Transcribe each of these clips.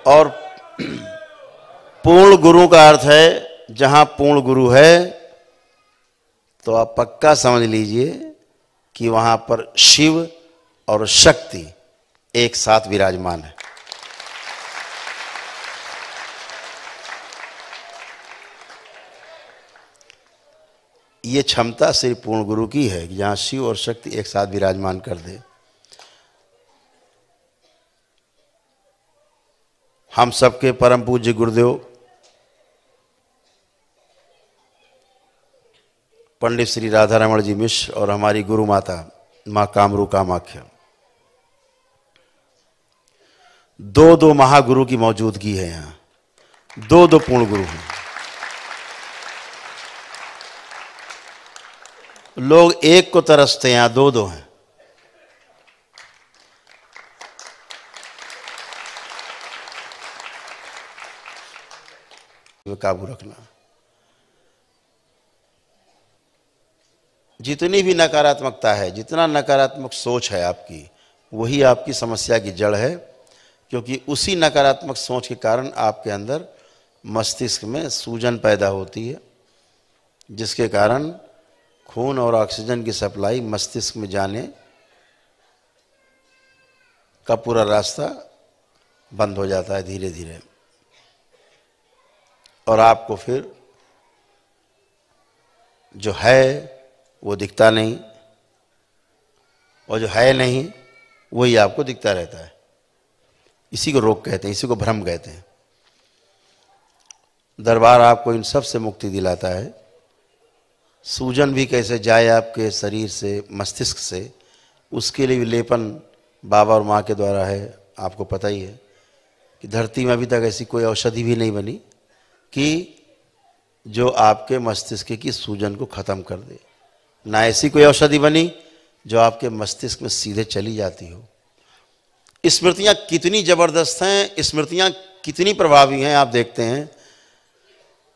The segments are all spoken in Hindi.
और पूर्ण गुरु का अर्थ है जहां पूर्ण गुरु है तो आप पक्का समझ लीजिए कि वहां पर शिव और शक्ति एक साथ विराजमान है। ये क्षमता सिर्फ पूर्ण गुरु की है कि जहां शिव और शक्ति एक साथ विराजमान कर दे। हम सबके परम पूज्य गुरुदेव पंडित श्री राधा रमण जी मिश्र और हमारी गुरु माता मां कामरू कामाख्या, दो महागुरु की मौजूदगी है। यहाँ दो पूर्ण गुरु हैं। लोग एक को तरसते हैं, यहाँ दो हैं। काबू रखना। जितनी भी नकारात्मकता है, जितना नकारात्मक सोच है आपकी, वही आपकी समस्या की जड़ है, क्योंकि उसी नकारात्मक सोच के कारण आपके अंदर मस्तिष्क में सूजन पैदा होती है, जिसके कारण खून और ऑक्सीजन की सप्लाई मस्तिष्क में जाने का पूरा रास्ता बंद हो जाता है धीरे धीरे, और आपको फिर जो है वो दिखता नहीं, और जो है नहीं वही आपको दिखता रहता है। इसी को रोग कहते हैं, इसी को भ्रम कहते हैं। दरबार आपको इन सब से मुक्ति दिलाता है। सूजन भी कैसे जाए आपके शरीर से, मस्तिष्क से, उसके लिए भी लेपन बाबा और माँ के द्वारा है। आपको पता ही है कि धरती में अभी तक ऐसी कोई औषधि भी नहीं बनी कि जो आपके मस्तिष्क की सूजन को ख़त्म कर दे। ना ऐसी कोई औषधि बनी जो आपके मस्तिष्क में सीधे चली जाती हो। स्मृतियाँ कितनी ज़बरदस्त हैं, स्मृतियाँ कितनी प्रभावी हैं। आप देखते हैं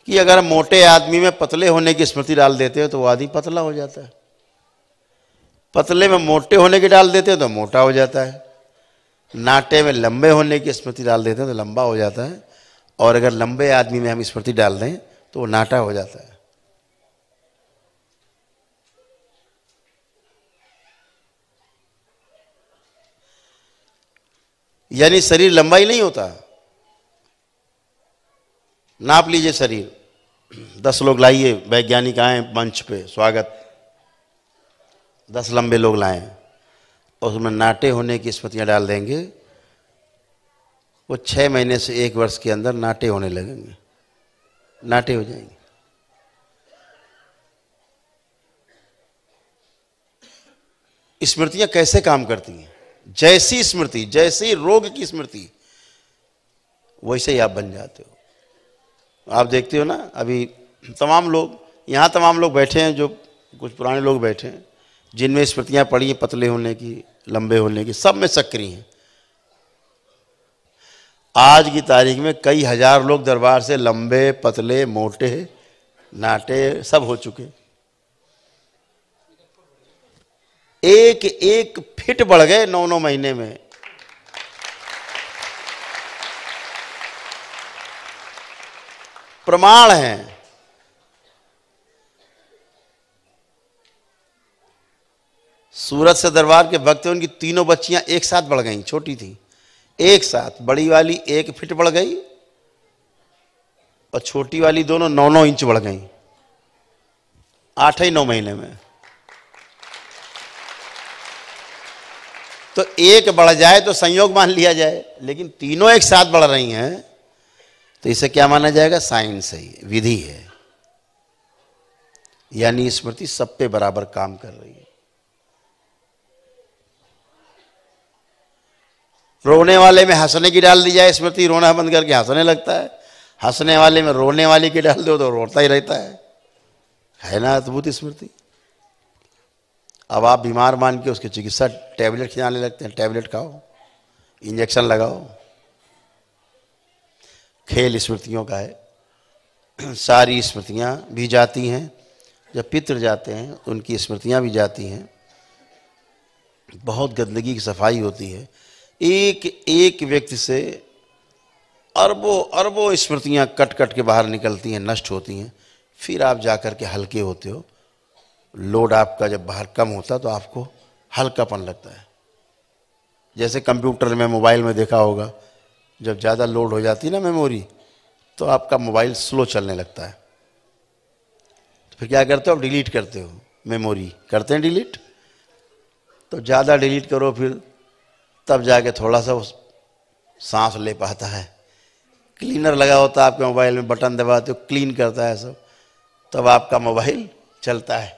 कि अगर मोटे आदमी में पतले होने की स्मृति डाल देते हो तो वो आदमी पतला हो जाता है, पतले में मोटे होने की डाल देते हो तो मोटा हो जाता है, नाटे में लंबे होने की स्मृति डाल देते हैं तो लंबा हो जाता है, और अगर लंबे आदमी में हम स्मृति डाल दें तो वो नाटा हो जाता है। यानी शरीर लंबा ही नहीं होता। नाप लीजिए शरीर, 10 लोग लाइए, वैज्ञानिक आए मंच पे, स्वागत, 10 लंबे लोग लाएं और उसमें नाटे होने की स्मृतियां डाल देंगे, वो 6 महीने से 1 वर्ष के अंदर नाटे होने लगेंगे, नाटे हो जाएंगे। स्मृतियां कैसे काम करती हैं? जैसी स्मृति, जैसी रोग की स्मृति, वैसे ही आप बन जाते हो। आप देखते हो ना, अभी तमाम लोग यहाँ, तमाम लोग बैठे हैं, जो कुछ पुराने लोग बैठे हैं जिनमें स्मृतियाँ पड़ी हैं पतले होने की, लंबे होने की, सब में सक्रिय हैं। आज की तारीख में कई हजार लोग दरबार से लंबे, पतले, मोटे, नाटे सब हो चुके। एक एक फिट बढ़ गए 9-9 महीने में। प्रमाण है। सूरत से दरबार के भक्त, उनकी तीनों बच्चियां एक साथ बढ़ गईं, छोटी थी, एक साथ। बड़ी वाली 1 फीट बढ़ गई और छोटी वाली दोनों 9-9 इंच बढ़ गईं 8 ही 9 महीने में। तो एक बढ़ जाए तो संयोग मान लिया जाए, लेकिन तीनों एक साथ बढ़ रही हैं तो इसे क्या माना जाएगा? साइंस है, विधि है। यानी स्मृति सब पे बराबर काम कर रही है। रोने वाले में हंसने की डाल दी जाए स्मृति, रोना बंद करके हंसने लगता है। हंसने वाले में रोने वाली की डाल दो तो रोता ही रहता है ना अद्भुत स्मृति। अब आप बीमार मान के उसकी चिकित्सा टैबलेट खिलाने लगते हैं, टैबलेट खाओ, इंजेक्शन लगाओ। खेल स्मृतियों का है। सारी स्मृतियां भी जाती हैं। जब पितृ जाते हैं तो उनकी स्मृतियां भी जाती हैं। बहुत गंदगी की सफाई होती है। एक एक व्यक्ति से अरबों अरबों स्मृतियां कट कट के बाहर निकलती हैं, नष्ट होती हैं, फिर आप जाकर के हल्के होते हो। लोड आपका जब बाहर कम होता तो आपको हल्कापन लगता है। जैसे कंप्यूटर में, मोबाइल में देखा होगा, जब ज़्यादा लोड हो जाती है ना मेमोरी, तो आपका मोबाइल स्लो चलने लगता है। तो फिर क्या करते हो, आप डिलीट करते हो मेमोरी, करते हैं डिलीट। तो ज़्यादा डिलीट करो, फिर तब जाके थोड़ा सा सांस ले पाता है। क्लीनर लगा होता है आपके मोबाइल में, बटन दबाते हो, क्लीन करता है सब, तब आपका मोबाइल चलता है।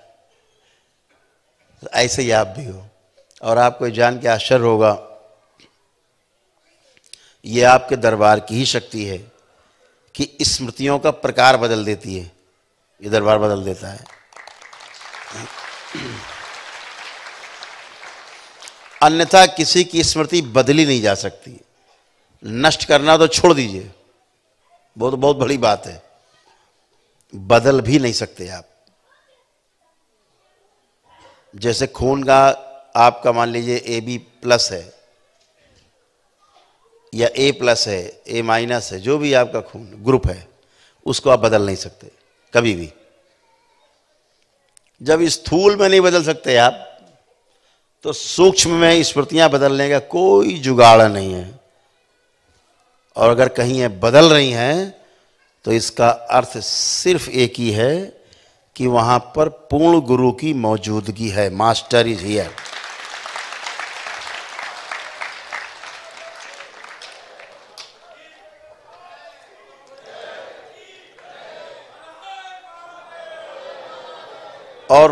ऐसे ही आप भी हो। और आपको जान के आश्चर्य होगा, ये आपके दरबार की ही शक्ति है कि स्मृतियों का प्रकार बदल देती है। ये दरबार बदल देता है। अन्यथा किसी की स्मृति बदली नहीं जा सकती। नष्ट करना तो छोड़ दीजिए, बहुत बहुत बड़ी बात है, बदल भी नहीं सकते आप। जैसे खून का आपका मान लीजिए AB+ है या A+ है, A- है, जो भी आपका खून ग्रुप है, उसको आप बदल नहीं सकते कभी भी। जब स्थूल में नहीं बदल सकते आप, तो सूक्ष्म में स्मृतियां बदलने का कोई जुगाड़ नहीं है। और अगर कहीं ये बदल रही हैं, तो इसका अर्थ सिर्फ एक ही है कि वहां पर पूर्ण गुरु की मौजूदगी है। Master is here. और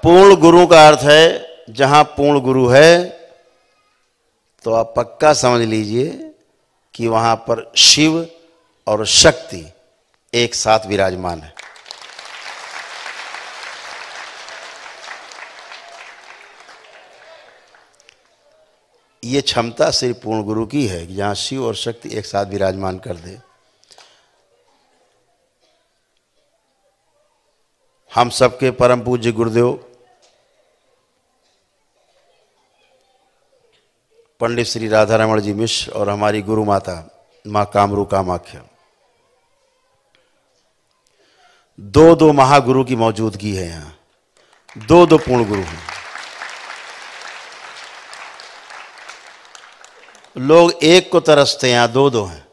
पूर्ण गुरु का अर्थ है, जहां पूर्ण गुरु है तो आप पक्का समझ लीजिए कि वहां पर शिव और शक्ति एक साथ विराजमान है। ये क्षमता सिर्फ पूर्ण गुरु की है कि जहां शिव और शक्ति एक साथ विराजमान कर दे। हम सबके परम पूज्य गुरुदेव पंडित श्री राधारमण जी मिश्र और हमारी गुरु माता मां कामरू कामाख्या, दो महागुरु की मौजूदगी है यहाँ। दो पूर्ण गुरु हैं। लोग एक को तरसते हैं, यहाँ दो हैं।